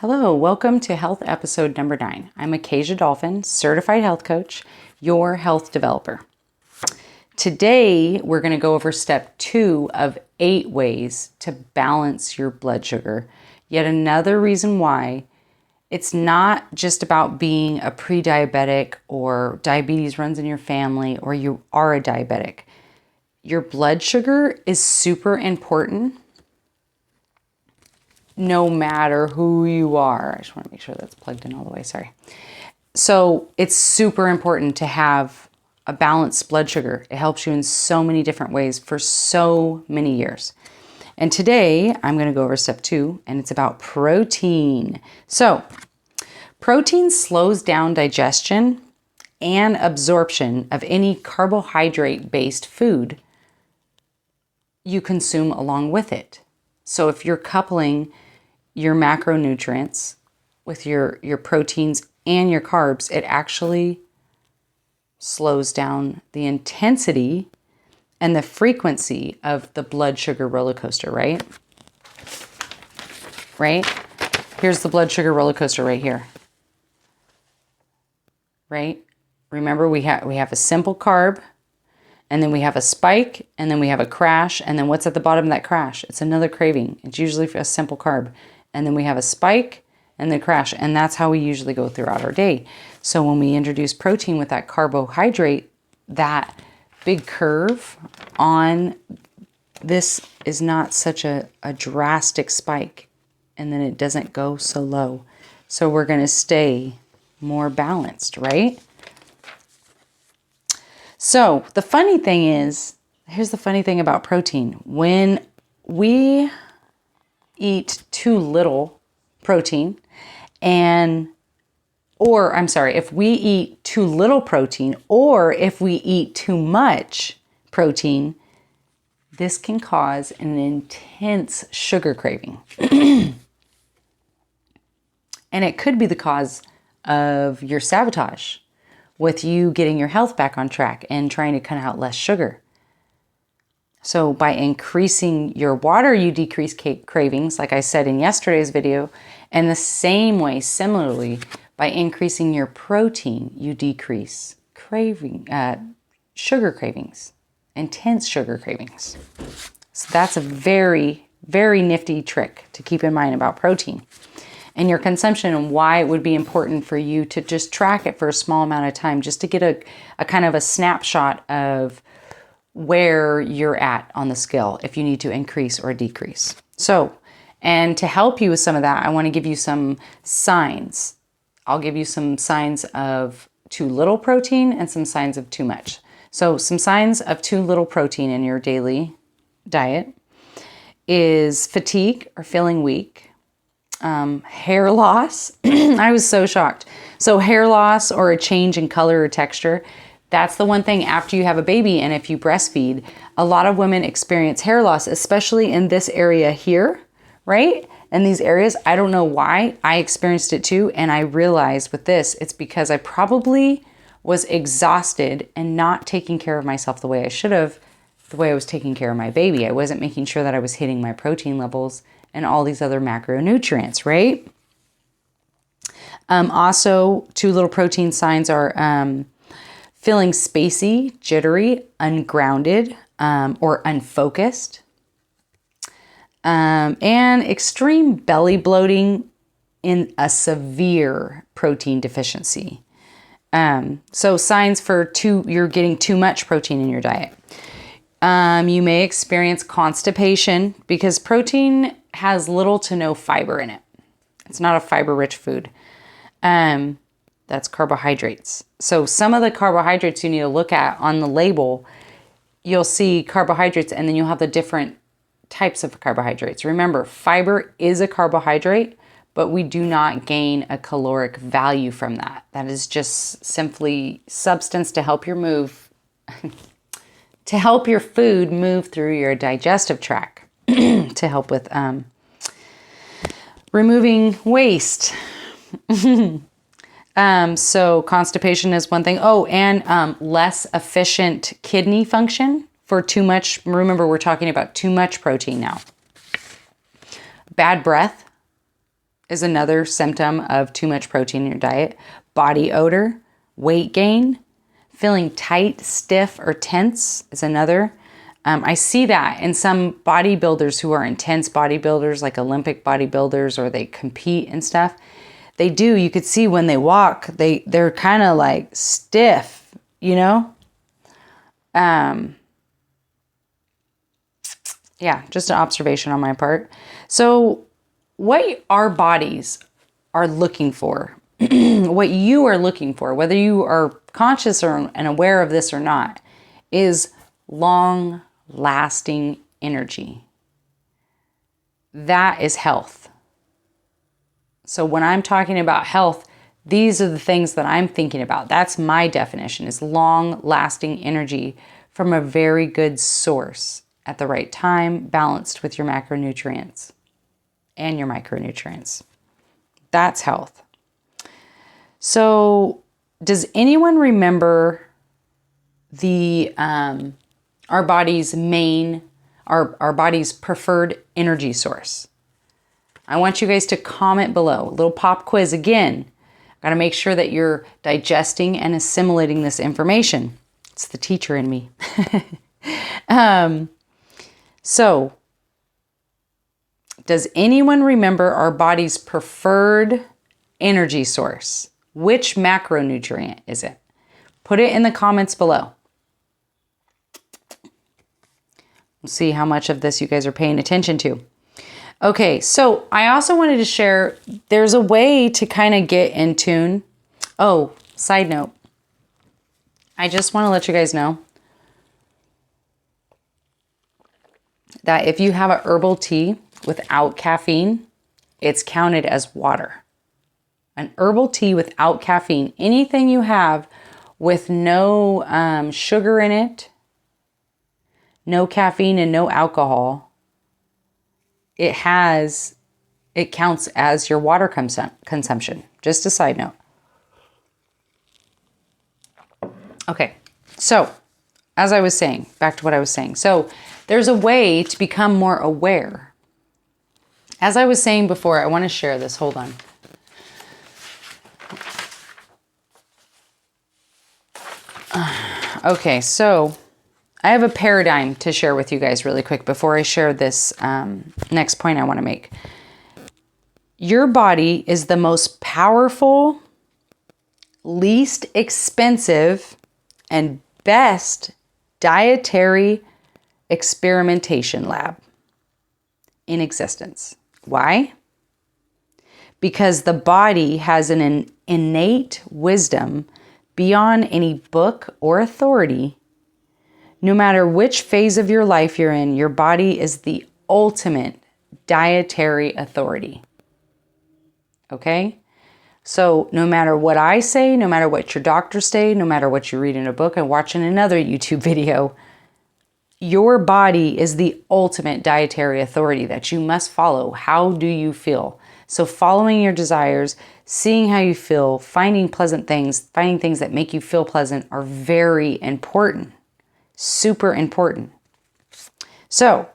Hello, welcome to health episode number 9. I'm Acasia Dolphin, certified health coach, your health developer. Today, we're going to go over step 2 of 8 ways to balance your blood sugar. Yet another reason why it's not just about being a pre-diabetic or diabetes runs in your family or you are a diabetic. Your blood sugar is super important no matter who you are. I just want to make sure that's plugged in all the way, sorry. So it's super important to have a balanced blood sugar. It helps you in so many different ways for so many years. And today I'm going to go over step 2, and it's about protein. So protein slows down digestion and absorption of any carbohydrate-based food you consume along with it. So if you're coupling your macronutrients with your proteins and your carbs, it actually slows down the intensity and the frequency of the blood sugar roller coaster, right? Right? Here's the blood sugar roller coaster right here. Right? Remember, we have a simple carb, and then we have a spike, and then we have a crash, and then what's at the bottom of that crash? It's another craving. It's usually a simple carb. And then we have a spike and then crash, and that's how we usually go throughout our day. So when we introduce protein with that carbohydrate, that big curve on this is not such a drastic spike, and then it doesn't go so low. So we're going to stay more balanced, right? So the funny thing is, here's the funny thing about protein. When we eat too little protein if we eat too little protein or if we eat too much protein, this can cause an intense sugar craving. And it could be the cause of your sabotage with you getting your health back on track and trying to cut out less sugar. So by increasing your water, you decrease cravings, like I said in yesterday's video. And the same way, similarly, by increasing your protein, you decrease sugar cravings, intense sugar cravings. So that's a very, very nifty trick to keep in mind about protein and your consumption, and why it would be important for you to just track it for a small amount of time, just to get a kind of a snapshot of where you're at on the scale, if you need to increase or decrease. So, and to help you with some of that, I want to give you some signs. I'll give you some signs of too little protein and some signs of too much. So some signs of too little protein in your daily diet is fatigue or feeling weak, hair loss. I was so shocked. So hair loss or a change in color or texture. That's the one thing after you have a baby, and if you breastfeed, a lot of women experience hair loss, especially in this area here, right? And these areas, I don't know why. I experienced it too, and I realized with this, it's because I probably was exhausted and not taking care of myself the way I should have, the way I was taking care of my baby. I wasn't making sure that I was hitting my protein levels and all these other macronutrients, right? Also, too little protein signs are feeling spacey, jittery, ungrounded, or unfocused, and extreme belly bloating in a severe protein deficiency. So signs for you're getting too much protein in your diet. You may experience constipation because protein has little to no fiber in it. It's not a fiber-rich food. That's carbohydrates. So some of the carbohydrates you need to look at on the label, you'll see carbohydrates, and then you'll have the different types of carbohydrates. Remember, fiber is a carbohydrate, but we do not gain a caloric value from that. That is just simply substance to help to help your food move through your digestive tract, to help with removing waste. So constipation is one thing. Oh, and less efficient kidney function for too much. Remember, we're talking about too much protein now. Bad breath is another symptom of too much protein in your diet. Body odor, weight gain, feeling tight, stiff, or tense is another. I see that in some bodybuilders who are intense bodybuilders, like Olympic bodybuilders, or they compete and stuff. They do. You could see when they walk, they're kind of like stiff, you know? Yeah, just an observation on my part. So what our bodies are looking for, what you are looking for, whether you are conscious and aware of this or not, is long-lasting energy. That is health. So when I'm talking about health, these are the things that I'm thinking about. That's my definition, is long-lasting energy from a very good source at the right time, balanced with your macronutrients and your micronutrients. That's health. So does anyone remember our body's preferred energy source? I want you guys to comment below. A little pop quiz again. Got to make sure that you're digesting and assimilating this information. It's the teacher in me. So, does anyone remember our body's preferred energy source? Which macronutrient is it? Put it in the comments below. We'll see how much of this you guys are paying attention to. Okay, so I also wanted to share, there's a way to kind of get in tune. Oh, side note. I just want to let you guys know that if you have a herbal tea without caffeine, it's counted as water. An herbal tea without caffeine, anything you have with no sugar in it, no caffeine and no alcohol, it counts as your water consumption. Just a side note. Okay, so as I was saying, back to what I was saying. So there's a way to become more aware. As I was saying before, I want to share this. Hold on. Okay, so I have a paradigm to share with you guys really quick before I share this next point I want to make. Your body is the most powerful, least expensive, and best dietary experimentation lab in existence. Why? Because the body has an innate wisdom beyond any book or authority. No matter which phase of your life you're in, your body is the ultimate dietary authority. Okay? So no matter what I say, no matter what your doctors say, no matter what you read in a book and watch in another YouTube video, your body is the ultimate dietary authority that you must follow. How do you feel? So following your desires, seeing how you feel, finding pleasant things, finding things that make you feel pleasant are very important. Super important. So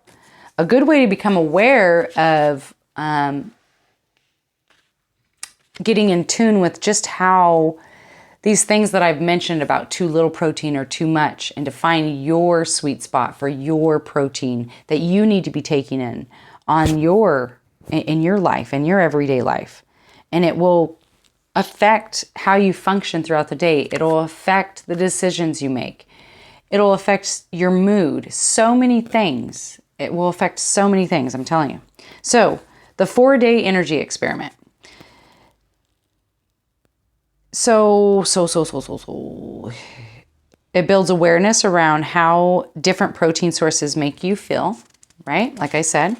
a good way to become aware of getting in tune with just how these things that I've mentioned about too little protein or too much, and to find your sweet spot for your protein that you need to be taking in your life, in your everyday life. And it will affect how you function throughout the day. It'll affect the decisions you make. It'll affect your mood. So many things. It will affect so many things, I'm telling you. So, the 4-day energy experiment. So. It builds awareness around how different protein sources make you feel, right? Like I said.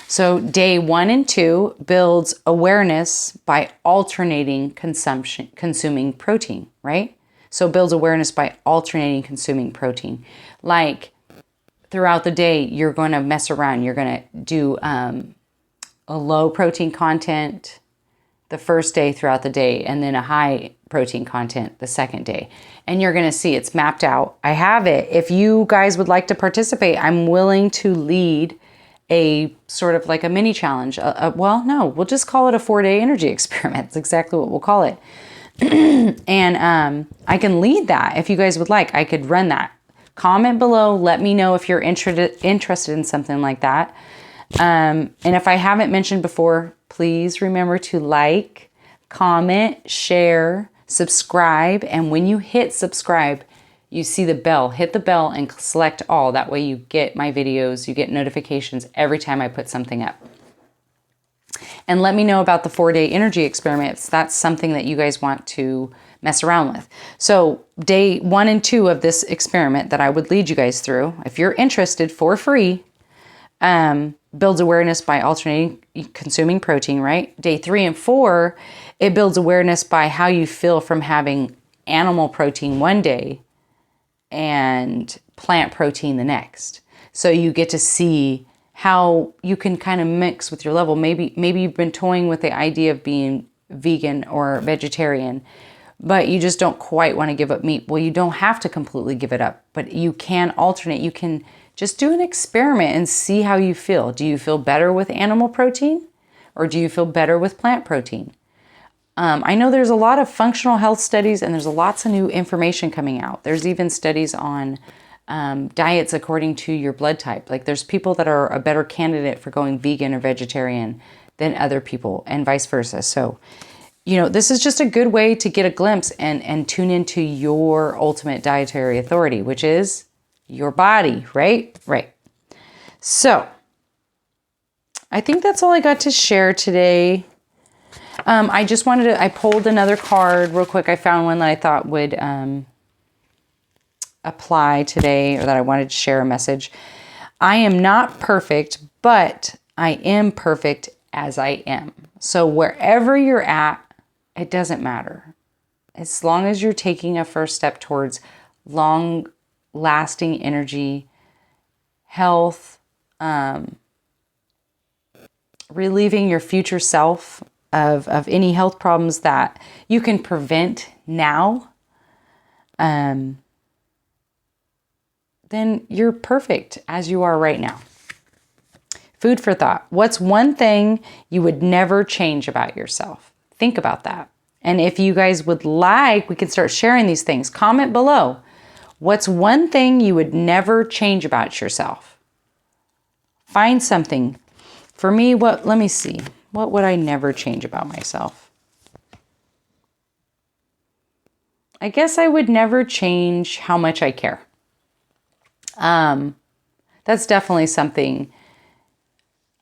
So day 1 and 2 builds awareness by alternating consuming protein, right? So it builds awareness by alternating consuming protein. Like throughout the day, you're going to mess around. You're going to do a low protein content the first day throughout the day, and then a high protein content the second day. And you're going to see it's mapped out. I have it. If you guys would like to participate, I'm willing to lead a sort of like a mini challenge. Well, no, we'll just call it a 4-day energy experiment. That's exactly what we'll call it. And I can lead that if you guys would like. I could run that. Comment below. Let me know if you're interested in something like that. And if I haven't mentioned before, please remember to like, comment, share, subscribe. And when you hit subscribe, you see the bell. Hit the bell and select all. That way you get my videos, you get notifications every time I put something up. And let me know about the 4-day energy experiment if that's something that you guys want to mess around with. So day 1 and 2 of this experiment that I would lead you guys through, if you're interested, for free, builds awareness by alternating consuming protein, right? Day 3 and 4, it builds awareness by how you feel from having animal protein one day and plant protein the next. So you get to see how you can kind of mix with your level. Maybe you've been toying with the idea of being vegan or vegetarian, but you just don't quite want to give up meat. Well, you don't have to completely give it up, but you can alternate. You can just do an experiment and see how you feel. Do you feel better with animal protein, or do you feel better with plant protein? I know there's a lot of functional health studies, and there's lots of new information coming out. There's even studies on diets according to your blood type. Like there's people that are a better candidate for going vegan or vegetarian than other people, and vice versa. So, this is just a good way to get a glimpse and tune into your ultimate dietary authority, which is your body, right? Right. So I think that's all I got to share today. I just I pulled another card real quick. I found one that I thought would apply today, or that I wanted to share a message. I am not perfect, but I am perfect as I am. So wherever you're at, it doesn't matter. As long as you're taking a first step towards long-lasting energy, health, relieving your future self of any health problems that you can prevent now, then you're perfect as you are right now. Food for thought. What's one thing you would never change about yourself? Think about that. And if you guys would like, we can start sharing these things. Comment below. What's one thing you would never change about yourself? Find something. For me, let me see. What would I never change about myself? I guess I would never change how much I care. That's definitely something.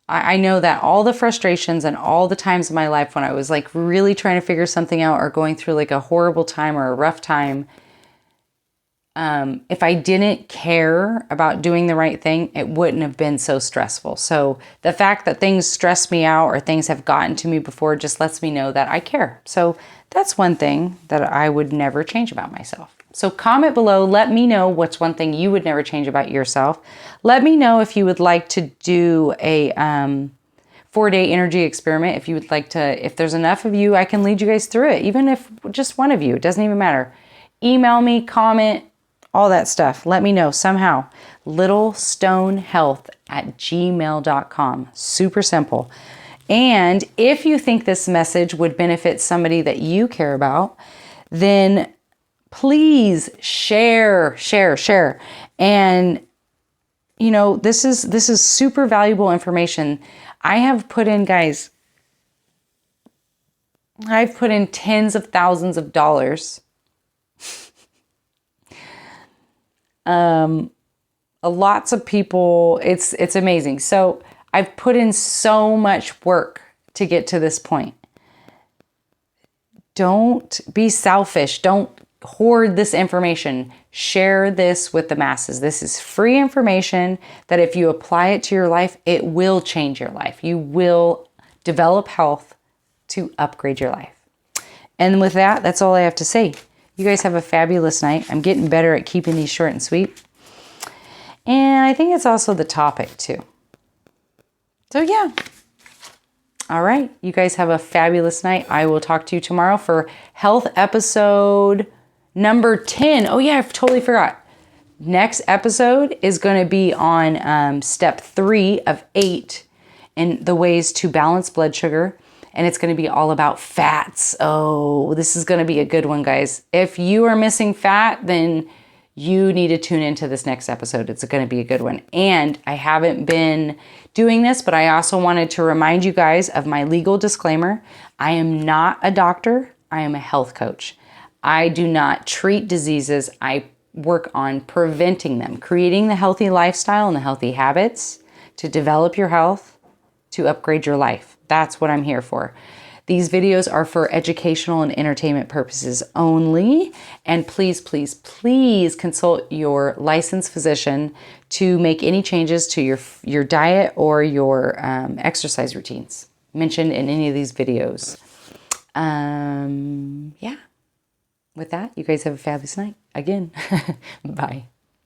I know that all the frustrations and all the times in my life when I was like really trying to figure something out, or going through like a horrible time or a rough time, if I didn't care about doing the right thing, it wouldn't have been so stressful. So the fact that things stress me out or things have gotten to me before just lets me know that I care. So that's one thing that I would never change about myself. So comment below. Let me know what's one thing you would never change about yourself. Let me know if you would like to do a 4-day energy experiment. If you would like to, if there's enough of you, I can lead you guys through it. Even if just one of you, it doesn't even matter. Email me, comment, all that stuff. Let me know somehow. LittleStoneHealth@gmail.com. Super simple. And if you think this message would benefit somebody that you care about, then please share. And this is super valuable information. I've put in tens of thousands of dollars. Lots of people, it's amazing. So I've put in so much work to get to this point. Don't be selfish. Don't hoard this information. Share this with the masses. This is free information that if you apply it to your life, it will change your life. You will develop health to upgrade your life. And with that, that's all I have to say. You guys have a fabulous night. I'm getting better at keeping these short and sweet. And I think it's also the topic too. So yeah. All right. You guys have a fabulous night. I will talk to you tomorrow for health episode number 10. Oh yeah, I totally forgot. Next episode is going to be on step 3 of 8 in the ways to balance blood sugar. And it's going to be all about fats. Oh, this is going to be a good one, guys. If you are missing fat, then you need to tune into this next episode. It's going to be a good one. And I haven't been doing this, but I also wanted to remind you guys of my legal disclaimer. I am not a doctor. I am a health coach. I do not treat diseases. I work on preventing them, creating the healthy lifestyle and the healthy habits to develop your health, to upgrade your life. That's what I'm here for. These videos are for educational and entertainment purposes only. And please, please, please consult your licensed physician to make any changes to your diet or your exercise routines mentioned in any of these videos. Yeah. With that, you guys have a fabulous night. Again, bye.